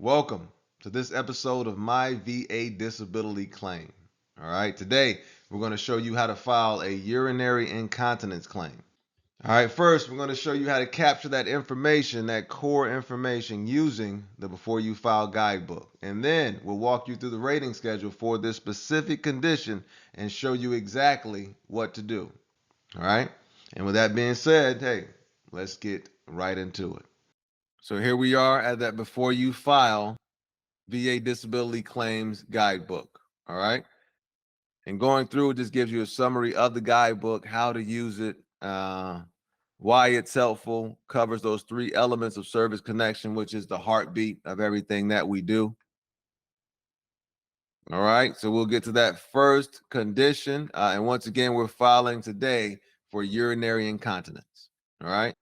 Welcome to this episode of My VA Disability Claim. All right, today we're going to show you how to file a urinary incontinence claim. All right, first we're going to show you how to capture that information, that core information, using the Before You File Guidebook. And then we'll walk you through the rating schedule for this specific condition and show you exactly what to do. All right, and with that being said, hey, let's get right into it. So here we are at that Before You File VA Disability Claims Guidebook. All right. And going through it just gives you a summary of the guidebook, how to use it, why it's helpful, covers those three elements of service connection, which is the heartbeat of everything that we do. All right. So we'll get to that first condition. And once again, we're filing today for urinary incontinence. All right.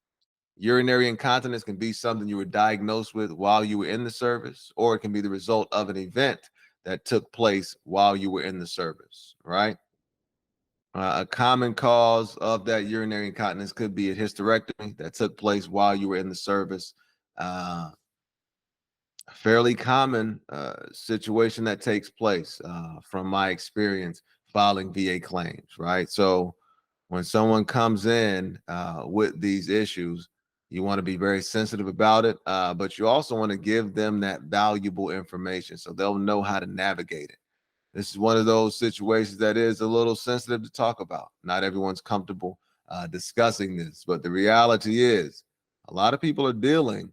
Urinary incontinence can be something you were diagnosed with while you were in the service, or it can be the result of an event that took place while you were in the service, right? A common cause of that urinary incontinence could be a hysterectomy that took place while you were in the service. A fairly common situation that takes place from my experience filing VA claims, right? So when someone comes in with these issues, you want to be very sensitive about it, but you also want to give them that valuable information so they'll know how to navigate it. This is one of those situations that is a little sensitive to talk about. Not everyone's comfortable discussing this, but the reality is a lot of people are dealing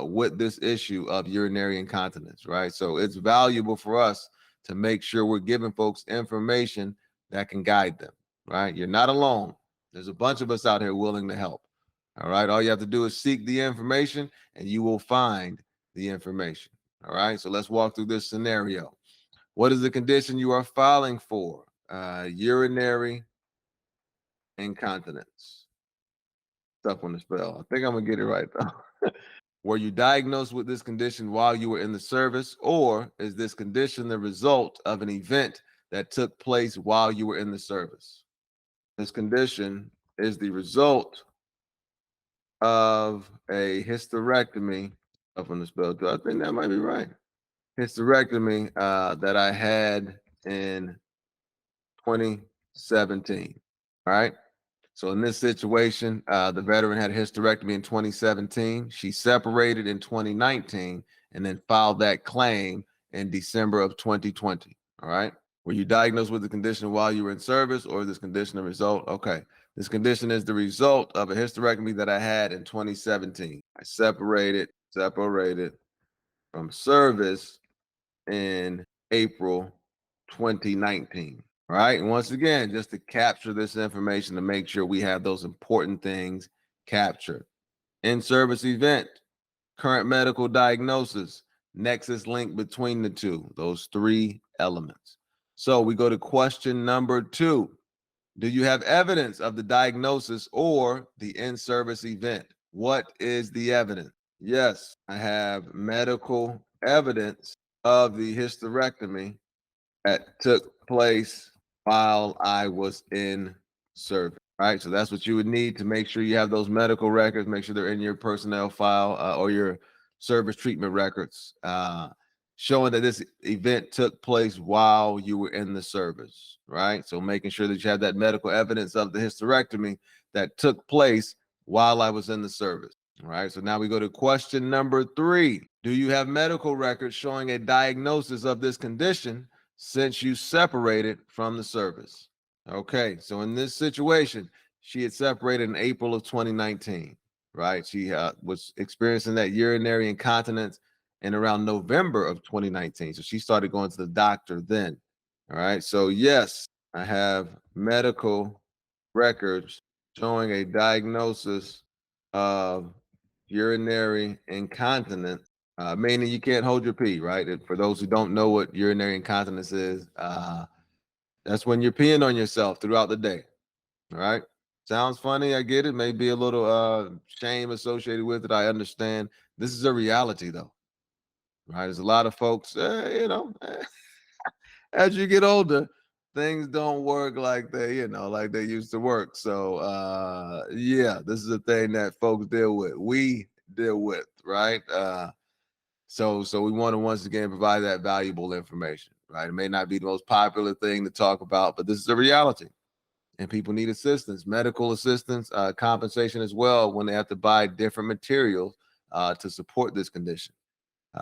with this issue of urinary incontinence, right? So it's valuable for us to make sure we're giving folks information that can guide them, right? You're not alone. There's a bunch of us out here willing to help. All right. All you have to do is seek the information and you will find the information. All right. So let's walk through this scenario. What is the condition you are filing for? Urinary incontinence. Tough one to spell. I think I'm going to get it right, though. Were you diagnosed with this condition while you were in the service, or is this condition the result of an event that took place while you were in the service? This condition is the result of a hysterectomy. Tough one to spell, too. I think that might be right. Hysterectomy that I had in 2017. All right. So in this situation, the veteran had a hysterectomy in 2017. She separated in 2019 and then filed that claim in December of 2020. All right. Were you diagnosed with the condition while you were in service, or is this condition a result? Okay. This condition is the result of a hysterectomy that I had in 2017. I separated from service in April 2019. Right. And once again, just to capture this information to make sure we have those important things captured. In-service event, current medical diagnosis, nexus link between the two, those three elements. So we go to question number 2. Do you have evidence of the diagnosis or the in-service event? What is the evidence? Yes, I have medical evidence of the hysterectomy that took place while I was in service. Right. So that's what you would need to make sure you have those medical records, make sure they're in your personnel file or your service treatment records, showing that this event took place while you were in the service. Right. So making sure that you have that medical evidence of the hysterectomy that took place while I was in the service. All right. So now we go to question number 3. Do you have medical records showing a diagnosis of this condition since you separated from the service? Okay, so in this situation, she had separated in April of 2019, right? She was experiencing that urinary incontinence in around November of 2019. So she started going to the doctor then. All right, so yes, I have medical records showing a diagnosis of urinary incontinence, meaning you can't hold your pee, right? For those who don't know what urinary incontinence is, that's when you're peeing on yourself throughout the day. All right. Sounds funny. I get it. Maybe a little shame associated with it. I understand. This is a reality, though. Right. There's a lot of folks, as you get older, things don't work like like they used to work. So, yeah, this is a thing that folks deal with. We deal with, right? So we want to once again provide that valuable information, right? It may not be the most popular thing to talk about, but this is a reality. And people need assistance, medical assistance, compensation as well when they have to buy different materials to support this condition.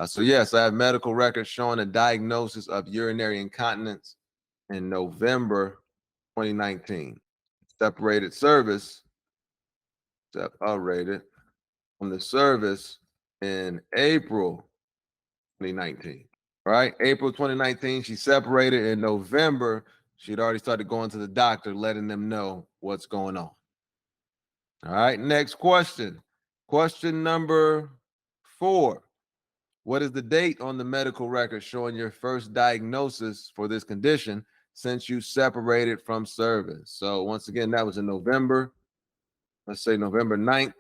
So yes, I have medical records showing a diagnosis of urinary incontinence in November 2019. Separated service, separated from the service in April 2019. Right? April 2019, she separated. In November, she'd already started going to the doctor, letting them know what's going on. All right, next question. Question number 4. What is the date on the medical record showing your first diagnosis for this condition since you separated from service? So once again, that was in November. Let's say November 9th,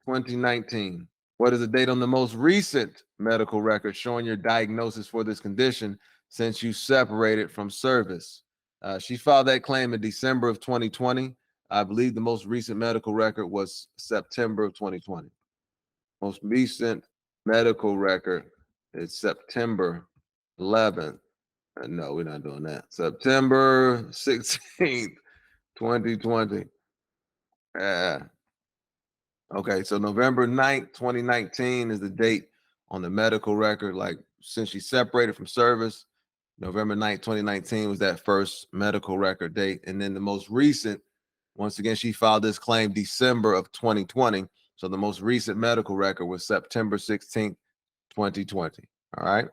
2019. What is the date on the most recent medical record showing your diagnosis for this condition since you separated from service? She filed that claim in December of 2020. I believe the most recent medical record was September of 2020. Most recent medical record is September 11th. No, we're not doing that. September 16th, 2020. Okay, so November 9th, 2019 is the date on the medical record. Like since she separated from service, November 9th, 2019 was that first medical record date. And then the most recent, once again, she filed this claim December of 2020. So the most recent medical record was September 16th, 2020. All right.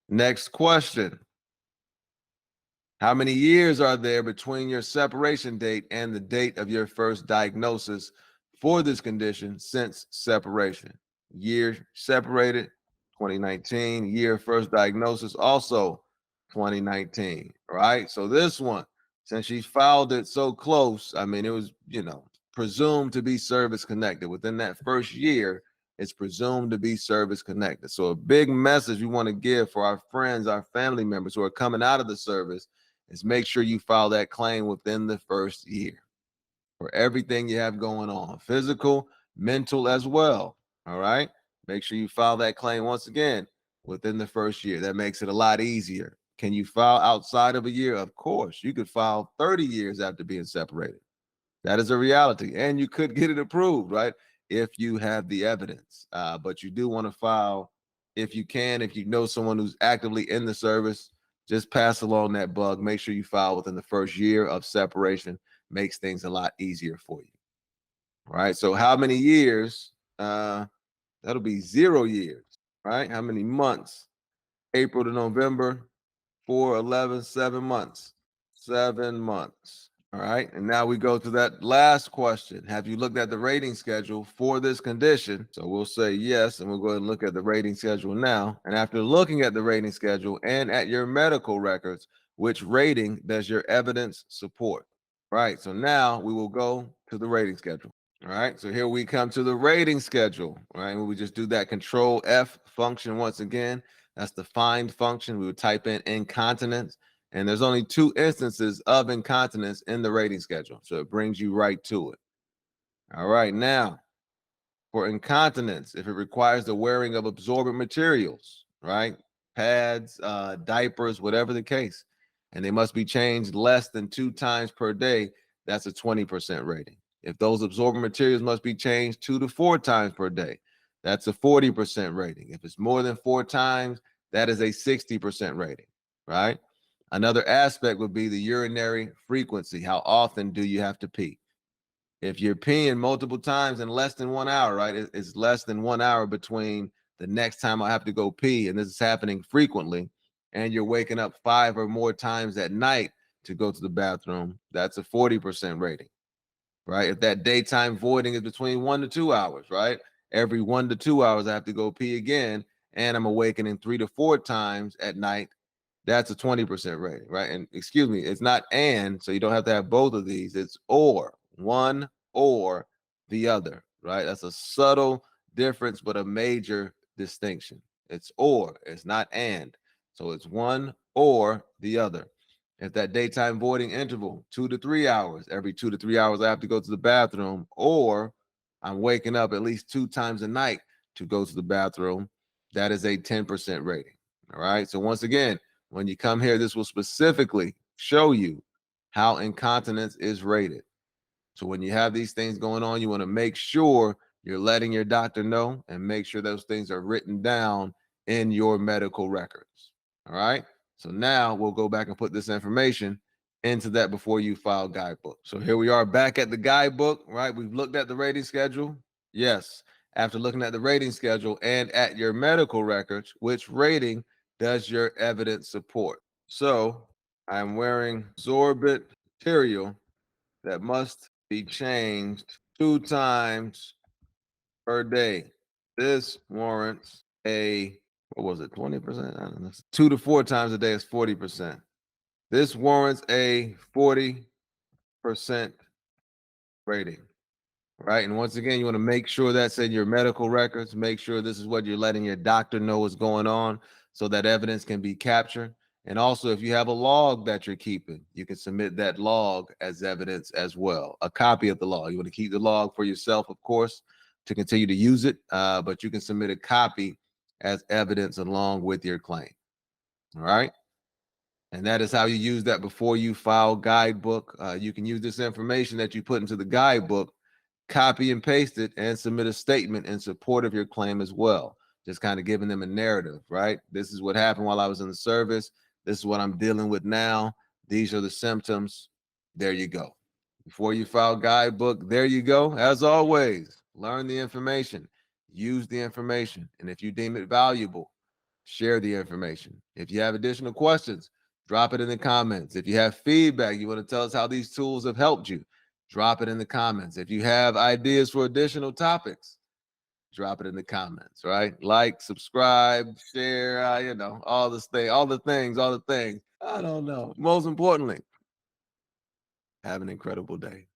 Next question. How many years are there between your separation date and the date of your first diagnosis for this condition since separation? Year separated, 2019. Year first diagnosis, also 2019, right? So this one, since she filed it so close, I mean, it was, presumed to be service connected. Within that first year, it's presumed to be service connected. So a big message we want to give for our friends, our family members who are coming out of the service is make sure you file that claim within the first year for everything you have going on, physical, mental as well. All right. Make sure you file that claim once again within the first year. That makes it a lot easier. Can you file outside of a year? Of course. You could file 30 years after being separated. That is a reality. And you could get it approved, right? If you have the evidence. But you do want to file if you can, if you know someone who's actively in the service, just pass along that bug. Make sure you file within the first year of separation. Makes things a lot easier for you. All right. So how many years? That'll be 0 years, right? How many months? April to November, 4, 11, 7 months. 7 months. All right. And now we go to that last question. Have you looked at the rating schedule for this condition? So we'll say yes, and we'll go ahead and look at the rating schedule now. And after looking at the rating schedule and at your medical records, which rating does your evidence support? Right. So now we will go to the rating schedule. All right. So here we come to the rating schedule. All right. We just do that Control F function once again. That's the find function. We would type in incontinence. And there's only 2 instances of incontinence in the rating schedule. So it brings you right to it. All right. Now, for incontinence, if it requires the wearing of absorbent materials, right? Pads, diapers, whatever the case, and they must be changed less than 2 times per day, that's a 20% rating. If those absorbent materials must be changed 2 to 4 times per day, that's a 40% rating. If it's more than 4 times, that is a 60% rating, right? Another aspect would be the urinary frequency. How often do you have to pee? If you're peeing multiple times in less than 1 hour, right? It's less than 1 hour between the next time I have to go pee, and this is happening frequently, and you're waking up 5 or more times at night to go to the bathroom, that's a 40% rating, right? If that daytime voiding is between 1 to 2 hours, right? Every 1 to 2 hours I have to go pee again, and I'm awakening 3 to 4 times at night, that's a 20% rating, right? And excuse me, it's not and, so you don't have to have both of these. It's or, one or the other, right? That's a subtle difference, but a major distinction. It's or, it's not and. So it's one or the other. If that daytime voiding interval, 2 to 3 hours, every 2 to 3 hours I have to go to the bathroom, or I'm waking up at least 2 times a night to go to the bathroom, that is a 10% rating. All right. So once again, when you come here, this will specifically show you how incontinence is rated. So when you have these things going on, you want to make sure you're letting your doctor know and make sure those things are written down in your medical records. All right. So now we'll go back and put this information into that before you file guidebook. So here we are back at the guidebook, right? We've looked at the rating schedule. Yes. After looking at the rating schedule and at your medical records, which rating does your evidence support? So I'm wearing sorbent material that must be changed 2 times per day. This warrants a, what was it, 20%? I don't know. 2 to 4 times a day is 40%. This warrants a 40% rating, right? And once again, you want to make sure that's in your medical records. Make sure this is what you're letting your doctor know is going on so that evidence can be captured. And also, if you have a log that you're keeping, you can submit that log as evidence as well, a copy of the log. You want to keep the log for yourself, of course, to continue to use it, but you can submit a copy as evidence along with your claim. All right. And that is how you use that before you file guidebook. You can use this information that you put into the guidebook, copy and paste it, and submit a statement in support of your claim as well. Just kind of giving them a narrative, right? This is what happened while I was in the service. This is what I'm dealing with now. These are the symptoms. There you go. Before you file guidebook, there you go. As always, learn the information, use the information, and if you deem it valuable, share the information. If you have additional questions, drop it in the comments. If you have feedback, you want to tell us how these tools have helped you, drop it in the comments. If you have ideas for additional topics, drop it in the comments, right? Like, subscribe, share, all the things. I don't know. Most importantly, have an incredible day.